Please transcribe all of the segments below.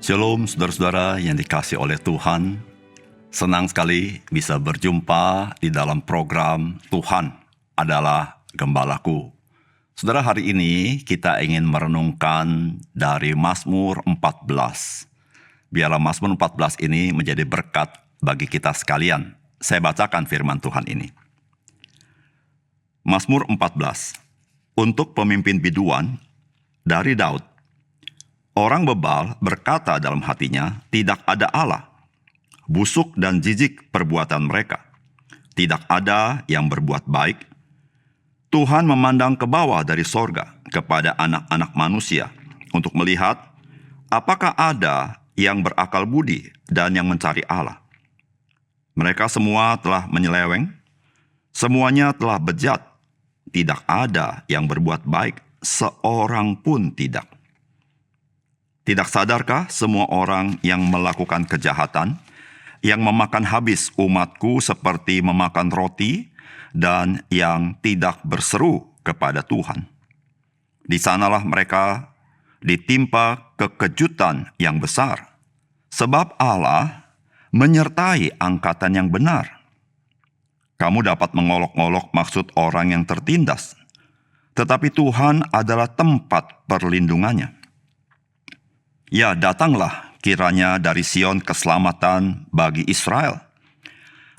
Shalom saudara-saudara yang dikasihi oleh Tuhan. Senang sekali bisa berjumpa di dalam program Tuhan adalah Gembalaku. Saudara, hari ini kita ingin merenungkan dari Mazmur 14. Biarlah Mazmur 14 ini menjadi berkat bagi kita sekalian. Saya bacakan firman Tuhan ini. Mazmur 14. Untuk pemimpin biduan dari Daud. Orang bebal berkata dalam hatinya, tidak ada Allah. Busuk dan jijik perbuatan mereka. Tidak ada yang berbuat baik. Tuhan memandang ke bawah dari sorga kepada anak-anak manusia untuk melihat apakah ada yang berakal budi dan yang mencari Allah. Mereka semua telah menyeleweng, semuanya telah bejat. Tidak ada yang berbuat baik, seorang pun tidak. Tidak sadarkah semua orang yang melakukan kejahatan, yang memakan habis umatku seperti memakan roti, dan yang tidak berseru kepada Tuhan? Di sanalah mereka ditimpa kekejutan yang besar, sebab Allah menyertai angkatan yang benar. Kamu dapat mengolok-olok maksud orang yang tertindas, tetapi Tuhan adalah tempat perlindungannya. Ya, datanglah kiranya dari Sion keselamatan bagi Israel.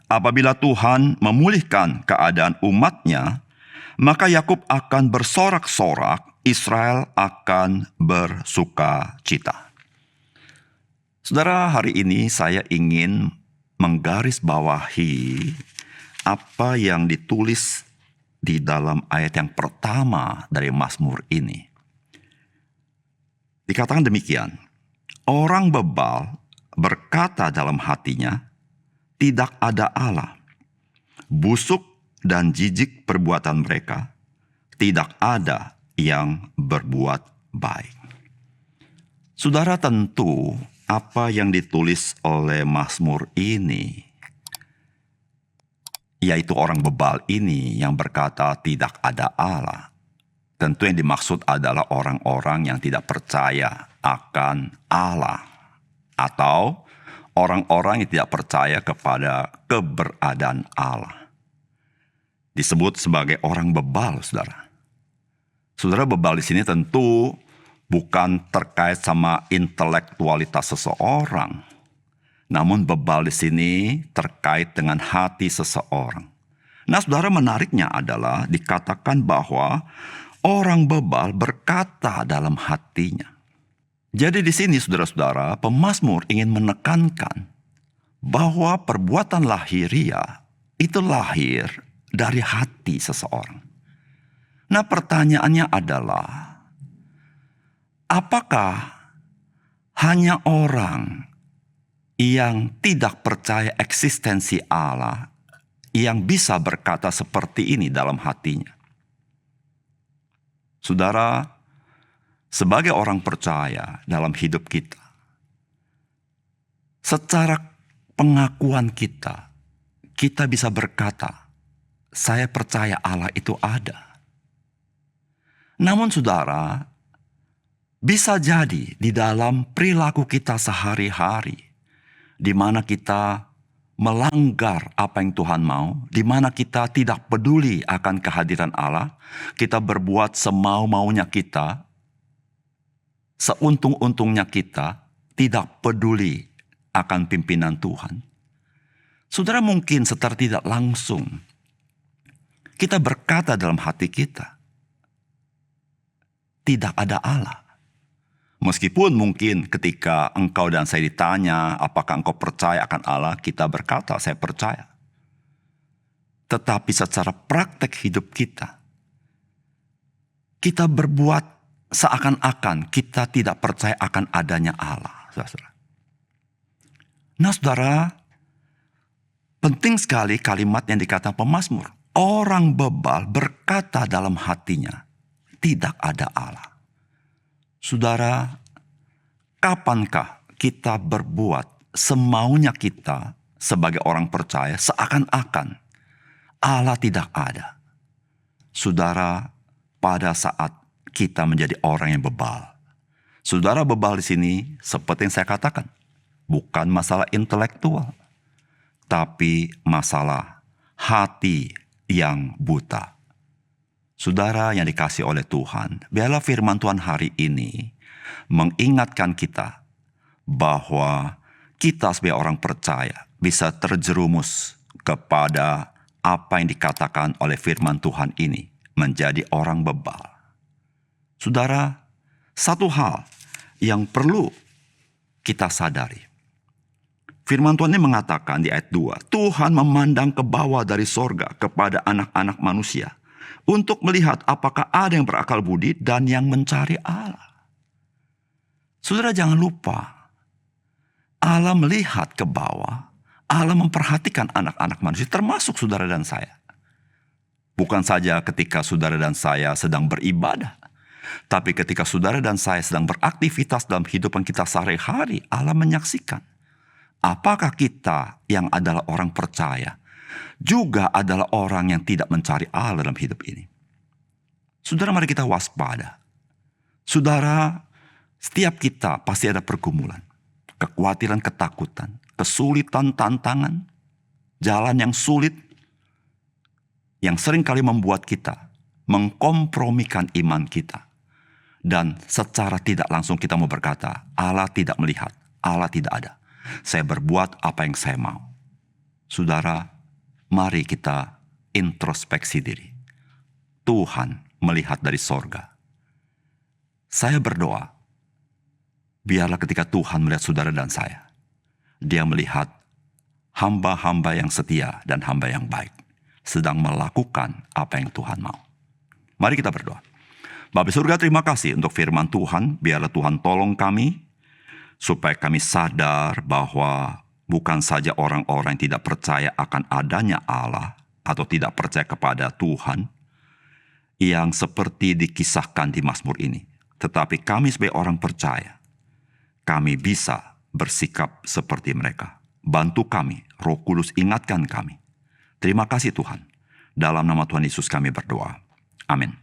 Apabila Tuhan memulihkan keadaan umatnya, maka Yakub akan bersorak-sorak, Israel akan bersuka cita. Saudara, hari ini saya ingin menggarisbawahi apa yang ditulis di dalam ayat yang pertama dari Mazmur ini. Dikatakan demikian, orang bebal berkata dalam hatinya, tidak ada Allah. Busuk dan jijik perbuatan mereka, tidak ada yang berbuat baik. Saudara, tentu apa yang ditulis oleh Mazmur ini, yaitu orang bebal ini yang berkata tidak ada Allah. Tentu yang dimaksud adalah orang-orang yang tidak percaya akan Allah, atau orang-orang yang tidak percaya kepada keberadaan Allah. Disebut sebagai orang bebal, saudara. Saudara, bebal di sini tentu bukan terkait sama intelektualitas seseorang, namun bebal di sini terkait dengan hati seseorang. Nah, saudara, menariknya adalah dikatakan bahwa orang bebal berkata dalam hatinya. Jadi di sini saudara-saudara, pemazmur ingin menekankan bahwa perbuatan lahiriah itu lahir dari hati seseorang. Nah, pertanyaannya adalah, apakah hanya orang yang tidak percaya eksistensi Allah yang bisa berkata seperti ini dalam hatinya? Saudara, sebagai orang percaya dalam hidup kita, secara pengakuan kita bisa berkata, saya percaya Allah itu ada. Namun saudara, bisa jadi di dalam perilaku kita sehari-hari, di mana kita melanggar apa yang Tuhan mau, di mana kita tidak peduli akan kehadiran Allah, kita berbuat semau-maunya kita, seuntung-untungnya kita, tidak peduli akan pimpinan Tuhan. Saudara, mungkin secara tidak langsung kita berkata dalam hati kita, tidak ada Allah. Meskipun mungkin ketika engkau dan saya ditanya, apakah engkau percaya akan Allah, kita berkata, saya percaya. Tetapi secara praktek hidup kita berbuat seakan-akan kita tidak percaya akan adanya Allah. Saudara. Nah, saudara, penting sekali kalimat yang dikatakan pemazmur. Orang bebal berkata dalam hatinya, tidak ada Allah. Saudara, kapankah kita berbuat semaunya kita sebagai orang percaya seakan-akan Allah tidak ada? Saudara, pada saat kita menjadi orang yang bebal, Saudara bebal di sini, seperti yang saya katakan, bukan masalah intelektual, tapi masalah hati yang buta. Saudara yang dikasihi oleh Tuhan, biarlah firman Tuhan hari ini mengingatkan kita bahwa kita sebagai orang percaya bisa terjerumus kepada apa yang dikatakan oleh firman Tuhan ini, menjadi orang bebal. Saudara, satu hal yang perlu kita sadari. Firman Tuhan ini mengatakan di ayat 2, Tuhan memandang ke bawah dari sorga kepada anak-anak manusia untuk melihat apakah ada yang berakal budi dan yang mencari Allah. Saudara jangan lupa, Allah melihat ke bawah, Allah memperhatikan anak-anak manusia termasuk saudara dan saya. Bukan saja ketika saudara dan saya sedang beribadah, tapi ketika saudara dan saya sedang beraktivitas dalam kehidupan kita sehari-hari, Allah menyaksikan. Apakah kita yang adalah orang percaya juga adalah orang yang tidak mencari Allah dalam hidup ini? Saudara, mari kita waspada. Saudara, setiap kita pasti ada pergumulan, kekhawatiran, ketakutan, kesulitan, tantangan, jalan yang sulit, yang seringkali membuat kita mengkompromikan iman kita. Dan secara tidak langsung kita mau berkata, Allah tidak melihat, Allah tidak ada. Saya berbuat apa yang saya mau. Saudara, mari kita introspeksi diri. Tuhan melihat dari sorga. Saya berdoa, biarlah ketika Tuhan melihat saudara dan saya, Dia melihat hamba-hamba yang setia dan hamba yang baik, sedang melakukan apa yang Tuhan mau. Mari kita berdoa. Bapa di surga, terima kasih untuk firman Tuhan. Biarlah Tuhan tolong kami, supaya kami sadar bahwa bukan saja orang-orang yang tidak percaya akan adanya Allah atau tidak percaya kepada Tuhan yang seperti dikisahkan di Mazmur ini. Tetapi kami sebagai orang percaya, kami bisa bersikap seperti mereka. Bantu kami, Roh Kudus ingatkan kami. Terima kasih Tuhan. Dalam nama Tuhan Yesus kami berdoa. Amin.